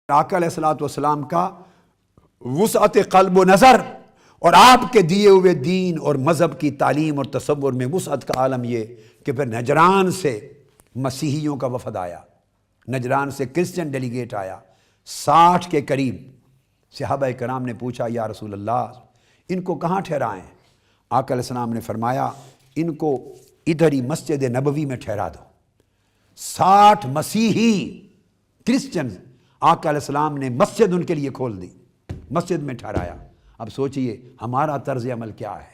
आका अलैहिस्सलातु वस्सलाम का वुसअत क़ल्ब व नज़र और आपके दिए हुए दीन और मज़हब की तालीम और तसव्वुर में वुसअत का आलम ये कि फिर नजरान से मसीहियों का वफ़द आया, नजरान से क्रिश्चियन डेलीगेट आया, 60 के करीब। सहाबा कराम ने पूछा, या रसूल अल्लाह इनको कहाँ ठहराएं? आका अलैहिस्सलाम ने फरमाया, इनको इधर ही मस्जिद नबवी में ठहरा दो। 60 मसीही क्रिश्चियन आका अलैहिस्सलाम ने मस्जिद उनके लिए खोल दी, मस्जिद में ठहराया। अब सोचिए हमारा तर्ज अमल क्या है,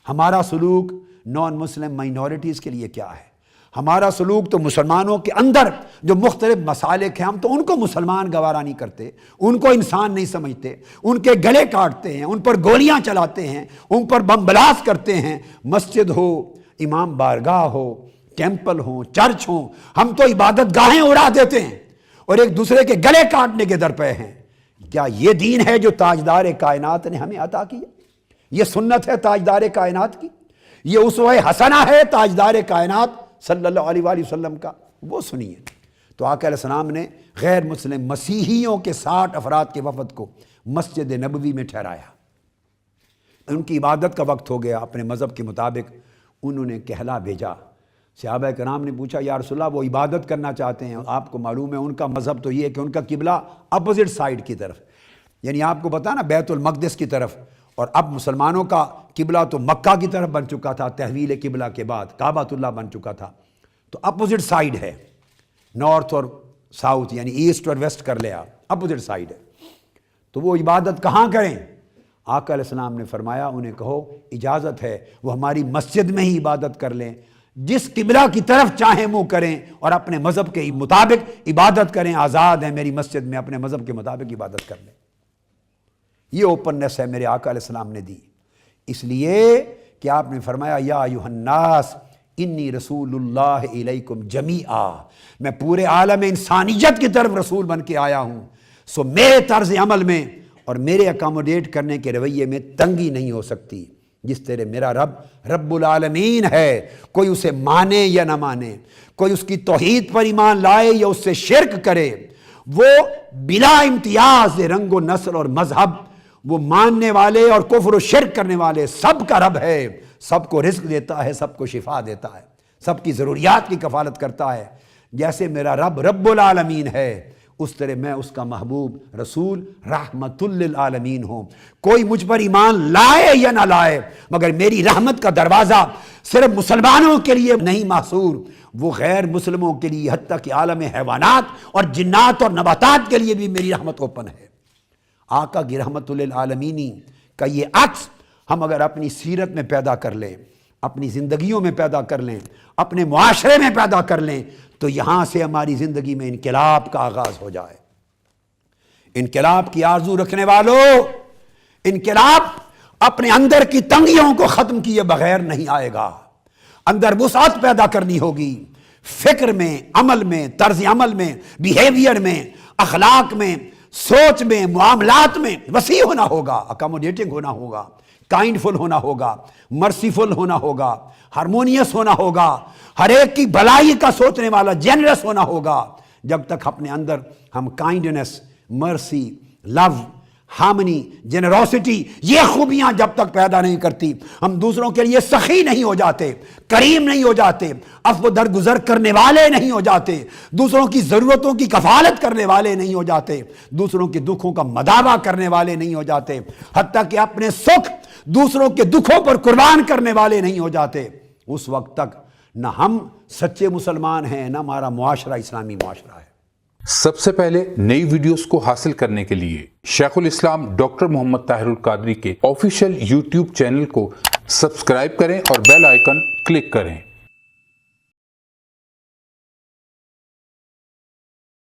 हमारा सलूक नॉन मुस्लिम माइनॉरिटीज़ के लिए क्या है। हमारा सलूक तो मुसलमानों के अंदर जो मुख्तलिफ मसालिक हैं, हम तो उनको मुसलमान गवारा नहीं करते, उनको इंसान नहीं समझते, उनके गले काटते हैं, उन पर गोलियां चलाते हैं, उन पर बम ब्लास्ट करते हैं। मस्जिद हो, इमाम बारगाह हो, टेम्पल हो, चर्च हो, हम तो इबादत गाहें उड़ा देते हैं और एक दूसरे के गले काटने के दर पे हैं। क्या ये दीन है जो ताजदार कायनात ने हमें अता किया? ये सुन्नत है ताजदार कायनात की, ये उसवे हसना है ताजदार कायनात सल्लल्लाहु अलैहि वसल्लम का। वो सुनिए। तो आका अलैहिस्सलाम ने गैर मुस्लिम मसीहियों के 60 अफराद के वफद को मस्जिद नबवी में ठहराया। उनकी इबादत का वक्त हो गया, अपने मज़हब के मुताबिक उन्होंने कहला भेजा। सहाबा कराम ने पूछा, या रसूल अल्लाह वो इबादत करना चाहते हैं, आपको मालूम है उनका मज़हब तो ये है कि उनका किबला अपोजिट साइड की तरफ, यानी आपको पता ना बैतुल मक़दिस की तरफ, और अब मुसलमानों का किबला तो मक्का की तरफ बन चुका था, तहवील किबला के बाद काबातुल्लाह बन चुका था, तो अपोजिट साइड है, नॉर्थ और साउथ यानी ईस्ट और वेस्ट कर ले आप, अपोजिट साइड है। तो वो इबादत कहाँ करें? आका अलैहिस्सलाम ने फरमाया, उन्हें कहो इजाज़त है वो हमारी मस्जिद में ही इबादत कर लें, जिस किबला की तरफ चाहें मुँह करें और अपने मज़हब के मुताबिक इबादत करें, आज़ाद है मेरी मस्जिद में अपने मज़हब के मुताबिक इबादत कर लें। ये ओपननेस है मेरे आका अलैहिस्सलाम ने दी, इसलिए कि आपने फरमाया, या अय्युहन्नास इन्नी रसूलुल्लाह इलैकुम जमीआ, मैं पूरे आलम इंसानियत की तरफ रसूल बन के आया हूँ। सो मेरे तर्ज अमल में और मेरे अकोमोडेट करने के रवैये में तंगी नहीं हो सकती। जिस तरह मेरा रब रब्बुल आलमीन है, कोई उसे माने या ना माने, कोई उसकी तौहीद पर ईमान लाए या उससे शिरक करे, वो बिला इम्तियाज रंगो नस्ल और मजहब, वो मानने वाले और कुफ्र और शिरक करने वाले सबका रब है, सबको रिज़्क देता है, सबको शिफा देता है, सबकी ज़रूरियात की कफालत करता है। जैसे मेरा रब रब्बुल आलमीन है, उस तरह मैं उसका महबूब रसूल रहमतुल लिल आलमीन हूँ। कोई मुझ पर ईमान लाए या ना लाए, मगर मेरी रहमत का दरवाज़ा सिर्फ मुसलमानों के लिए नहीं मासूर, वो गैर मुस्लिमों के लिए, हत्ता कि आलम हैवानात और जिन्नात और नबातात के लिए भी मेरी रहमत ओपन है। आका की रहमतुल लिल आलमीनी का ये अक्स हम अगर अपनी सीरत में पैदा कर लें, अपनी ज़िंदगियों में पैदा कर लें, अपने मुआशरे में पैदा कर लें, तो यहाँ से हमारी ज़िंदगी में इनकलाब का आगाज़ हो जाए। इनकलाब की आरज़ू रखने वालों, इनकलाब अपने अंदर की तंगियों को ख़त्म किए बगैर नहीं आएगा। अंदर वुसअत पैदा करनी होगी, फ़िक्र में, अमल में, तर्ज अमल में, बिहेवियर में, अखलाक में, सोच में, मुआमलात में वसी होना होगा, अकोमोडेटिंग होना होगा, काइंडफुल होना होगा, मर्सीफुल होना होगा, हारमोनियस होना होगा, हर एक की भलाई का सोचने वाला जेनरस होना होगा। जब तक अपने अंदर हम kindness, mercy, love, harmony, generosity, ये खूबियां जब तक पैदा नहीं करती, हम दूसरों के लिए सखी नहीं हो जाते, करीम नहीं हो जाते, अफ़्व दरगुजर करने वाले नहीं हो जाते, दूसरों की ज़रूरतों की कफालत करने वाले नहीं हो जाते, दूसरों के दुखों का मदावा करने वाले नहीं हो जाते, हत्ता कि अपने सुख दूसरों के दुखों पर कुर्बान करने वाले नहीं हो जाते, उस वक्त तक न हम सच्चे मुसलमान हैं, न हमारा मुआशरा इस्लामी मुआशरा है। सबसे पहले नई वीडियोस को हासिल करने के लिए शेखुल इस्लाम डॉक्टर मोहम्मद ताहिरुल कादरी के ऑफिशियल यूट्यूब चैनल को सब्सक्राइब करें और बेल आइकन क्लिक करें।